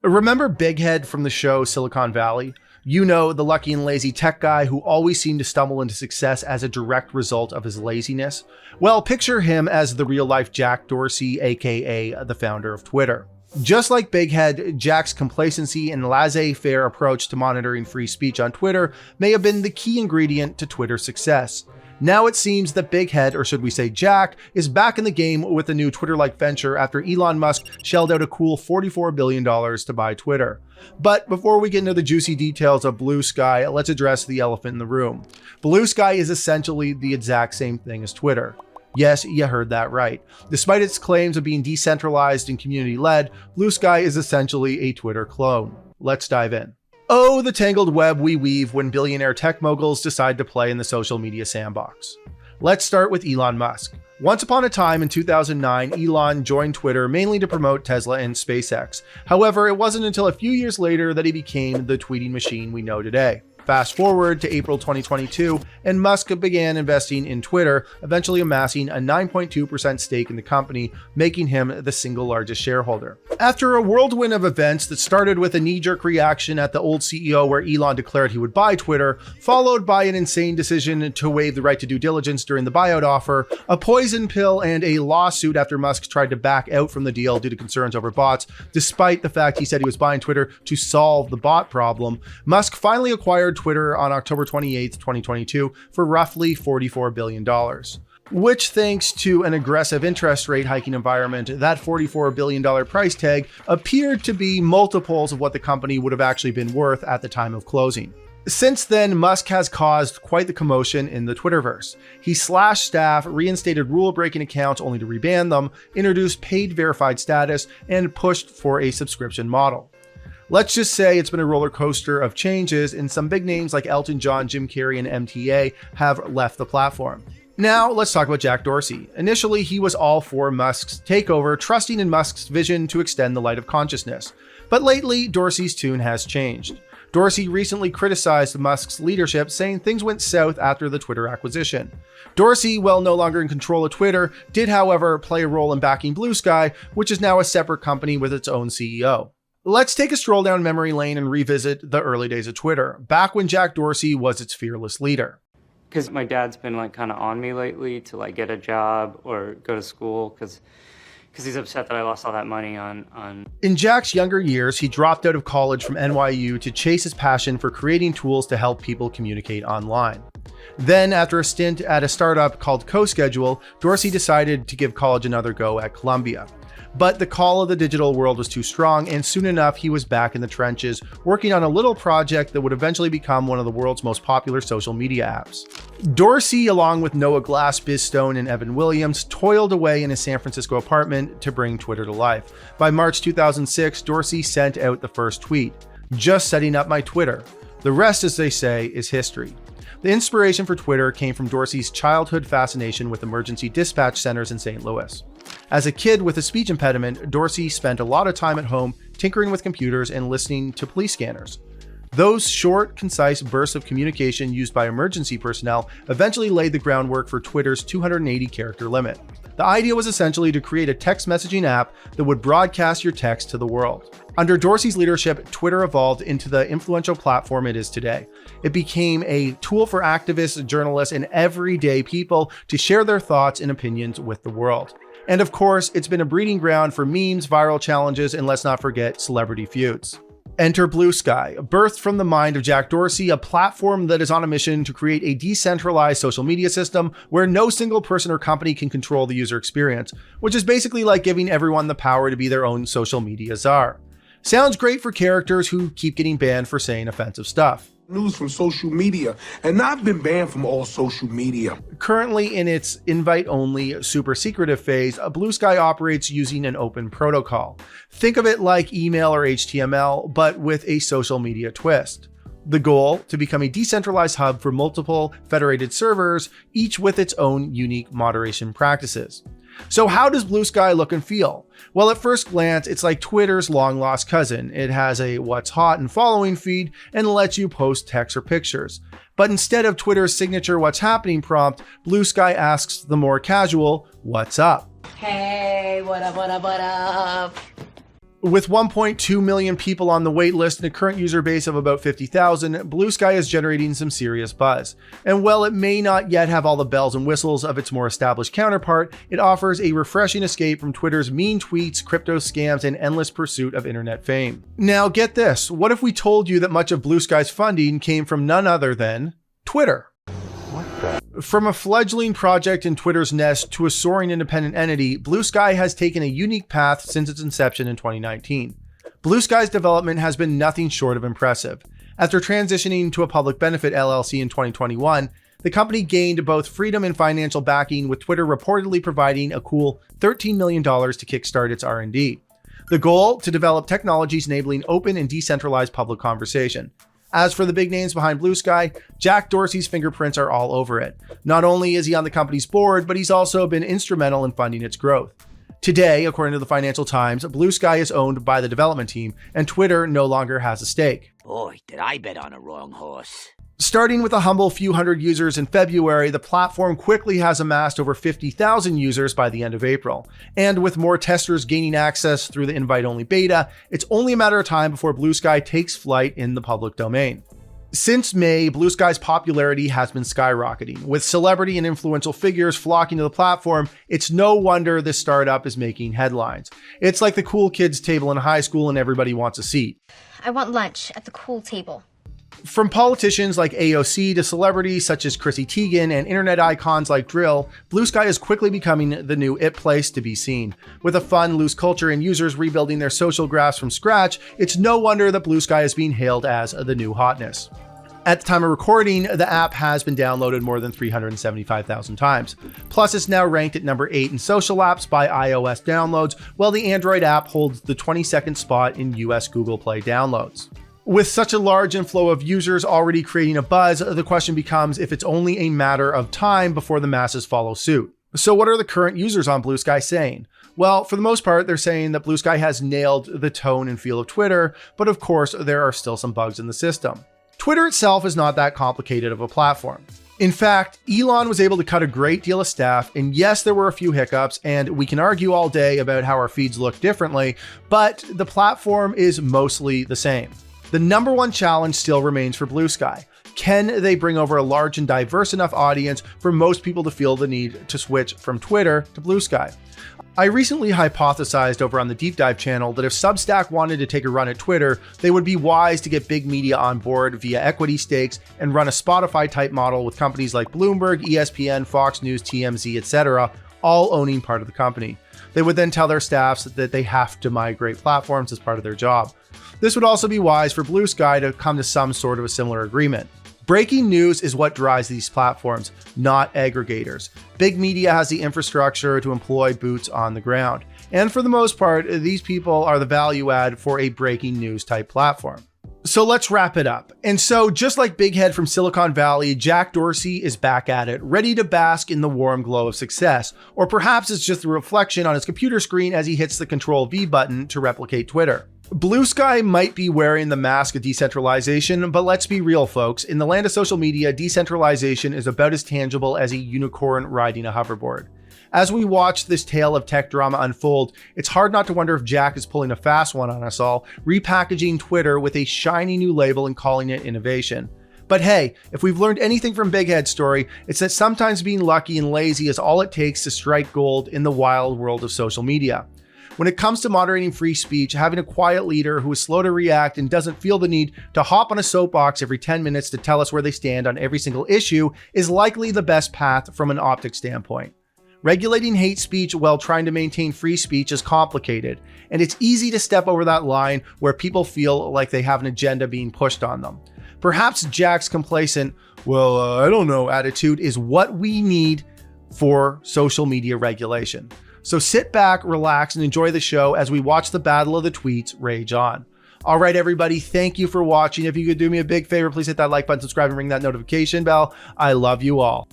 Remember Big Head from the show Silicon Valley? You know, the lucky and lazy tech guy who always seemed to stumble into success as a direct result of his laziness? Well, picture him as the real-life Jack Dorsey, aka the founder of Twitter. Just like Big Head, Jack's complacency and laissez-faire approach to monitoring free speech on Twitter may have been the key ingredient to Twitter's success. Now it seems that Big Head, or should we say Jack, is back in the game with a new Twitter-like venture after Elon Musk shelled out a cool $44 billion to buy Twitter. But before we get into the juicy details of Bluesky, let's address the elephant in the room. Bluesky is essentially the exact same thing as Twitter. Yes, you heard that right. Despite its claims of being decentralized and community-led, Bluesky is essentially a Twitter clone. Let's dive in. Oh, the tangled web we weave when billionaire tech moguls decide to play in the social media sandbox. Let's start with Elon Musk. Once upon a time in 2009, Elon joined Twitter mainly to promote Tesla and SpaceX. However, it wasn't until a few years later that he became the tweeting machine we know today. Fast forward to April 2022, and Musk began investing in Twitter, eventually amassing a 9.2% stake in the company, making him the single largest shareholder. After a whirlwind of events that started with a knee-jerk reaction at the old CEO where Elon declared he would buy Twitter, followed by an insane decision to waive the right to due diligence during the buyout offer, a poison pill, and a lawsuit after Musk tried to back out from the deal due to concerns over bots, despite the fact he said he was buying Twitter to solve the bot problem, Musk finally acquired Twitter on October 28, 2022 for roughly $44 billion. Which, thanks to an aggressive interest rate hiking environment, that $44 billion price tag appeared to be multiples of what the company would have actually been worth at the time of closing. Since then, Musk has caused quite the commotion in the Twitterverse. He slashed staff, reinstated rule-breaking accounts only to reban them, introduced paid verified status, and pushed for a subscription model. Let's just say it's been a roller coaster of changes, and some big names like Elton John, Jim Carrey, and MTA have left the platform. Now, let's talk about Jack Dorsey. Initially, he was all for Musk's takeover, trusting in Musk's vision to extend the light of consciousness. But lately, Dorsey's tune has changed. Dorsey recently criticized Musk's leadership, saying things went south after the Twitter acquisition. Dorsey, while no longer in control of Twitter, did however play a role in backing Bluesky, which is now a separate company with its own CEO. Let's take a stroll down memory lane and revisit the early days of Twitter, back when Jack Dorsey was its fearless leader. Because my dad's been kind of on me lately to get a job or go to school because he's upset that I lost all that money on... In Jack's younger years, he dropped out of college from NYU to chase his passion for creating tools to help people communicate online. Then, after a stint at a startup called CoSchedule, Dorsey decided to give college another go at Columbia. But the call of the digital world was too strong, and soon enough he was back in the trenches, working on a little project that would eventually become one of the world's most popular social media apps. Dorsey, along with Noah Glass, Biz Stone, and Evan Williams, toiled away in his San Francisco apartment to bring Twitter to life. By March 2006, Dorsey sent out the first tweet, "Just setting up my Twitter. The rest, as they say, is history." The inspiration for Twitter came from Dorsey's childhood fascination with emergency dispatch centers in St. Louis. As a kid with a speech impediment, Dorsey spent a lot of time at home tinkering with computers and listening to police scanners. Those short, concise bursts of communication used by emergency personnel eventually laid the groundwork for Twitter's 280-character limit. The idea was essentially to create a text messaging app that would broadcast your text to the world. Under Dorsey's leadership, Twitter evolved into the influential platform it is today. It became a tool for activists, journalists, and everyday people to share their thoughts and opinions with the world. And of course, it's been a breeding ground for memes, viral challenges, and let's not forget celebrity feuds. Enter Bluesky, birthed from the mind of Jack Dorsey, a platform that is on a mission to create a decentralized social media system where no single person or company can control the user experience, which is basically like giving everyone the power to be their own social media czar. Sounds great for characters who keep getting banned for saying offensive stuff. News from social media, and I've been banned from all social media. Currently in its invite-only, super secretive phase, Bluesky operates using an open protocol. Think of it like email or HTML, but with a social media twist. The goal, to become a decentralized hub for multiple federated servers, each with its own unique moderation practices. So how does Bluesky look and feel? Well, at first glance, it's like Twitter's long-lost cousin. It has a what's hot and following feed and lets you post text or pictures. But instead of Twitter's signature what's happening prompt, Bluesky asks the more casual, what's up? Hey, what up, what up, what up? With 1.2 million people on the waitlist and a current user base of about 50,000, Bluesky is generating some serious buzz. And while it may not yet have all the bells and whistles of its more established counterpart, it offers a refreshing escape from Twitter's mean tweets, crypto scams, and endless pursuit of internet fame. Now get this, what if we told you that much of Bluesky's funding came from none other than Twitter? From a fledgling project in Twitter's nest to a soaring independent entity, Bluesky has taken a unique path since its inception in 2019. Bluesky's development has been nothing short of impressive. After transitioning to a public benefit LLC in 2021, the company gained both freedom and financial backing, with Twitter reportedly providing a cool $13 million to kickstart its R&D. The goal: to develop technologies enabling open and decentralized public conversation. As for the big names behind Bluesky, Jack Dorsey's fingerprints are all over it. Not only is he on the company's board, but he's also been instrumental in funding its growth. Today, according to the Financial Times, Bluesky is owned by the development team, and Twitter no longer has a stake. Boy, did I bet on a wrong horse. Starting with a humble few hundred users in February, the platform quickly has amassed over 50,000 users by the end of April. And with more testers gaining access through the invite-only beta, it's only a matter of time before Bluesky takes flight in the public domain. Since May, Bluesky's popularity has been skyrocketing. With celebrity and influential figures flocking to the platform, it's no wonder this startup is making headlines. It's like the cool kids table in high school and everybody wants a seat. I want lunch at the cool table. From politicians like AOC to celebrities such as Chrissy Teigen and internet icons like Drill, Bluesky is quickly becoming the new it place to be seen. With a fun, loose culture and users rebuilding their social graphs from scratch, it's no wonder that Bluesky is being hailed as the new hotness. At the time of recording, the app has been downloaded more than 375,000 times. Plus, it's now ranked at number 8 in social apps by iOS downloads, while the Android app holds the 22nd spot in US Google Play downloads. With such a large inflow of users already creating a buzz, the question becomes if it's only a matter of time before the masses follow suit. So what are the current users on Bluesky saying? Well, for the most part, they're saying that Bluesky has nailed the tone and feel of Twitter, but of course, there are still some bugs in the system. Twitter itself is not that complicated of a platform. In fact, Elon was able to cut a great deal of staff, and yes, there were a few hiccups, and we can argue all day about how our feeds look differently, but the platform is mostly the same. The number one challenge still remains for Bluesky. Can they bring over a large and diverse enough audience for most people to feel the need to switch from Twitter to Bluesky? I recently hypothesized over on the Deep Dive channel that if Substack wanted to take a run at Twitter, they would be wise to get big media on board via equity stakes and run a Spotify-type model with companies like Bloomberg, ESPN, Fox News, TMZ, etc., all owning part of the company. They would then tell their staffs that they have to migrate platforms as part of their job. This would also be wise for Bluesky to come to some sort of a similar agreement. Breaking news is what drives these platforms, not aggregators. Big media has the infrastructure to employ boots on the ground. And for the most part, these people are the value add for a breaking news type platform. So let's wrap it up. And so just like Big Head from Silicon Valley, Jack Dorsey is back at it, ready to bask in the warm glow of success. Or perhaps it's just a reflection on his computer screen as he hits the Control V button to replicate Twitter. Bluesky might be wearing the mask of decentralization, but let's be real, folks. In the land of social media, decentralization is about as tangible as a unicorn riding a hoverboard. As we watch this tale of tech drama unfold, it's hard not to wonder if Jack is pulling a fast one on us all, repackaging Twitter with a shiny new label and calling it innovation. But hey, if we've learned anything from Big Head's story, it's that sometimes being lucky and lazy is all it takes to strike gold in the wild world of social media. When it comes to moderating free speech, having a quiet leader who is slow to react and doesn't feel the need to hop on a soapbox every 10 minutes to tell us where they stand on every single issue is likely the best path from an optics standpoint. Regulating hate speech while trying to maintain free speech is complicated, and it's easy to step over that line where people feel like they have an agenda being pushed on them. Perhaps Jack's complacent, I don't know attitude is what we need for social media regulation. So sit back, relax, and enjoy the show as we watch the battle of the tweets rage on. All right, everybody, thank you for watching. If you could do me a big favor, please hit that like button, subscribe, and ring that notification bell. I love you all.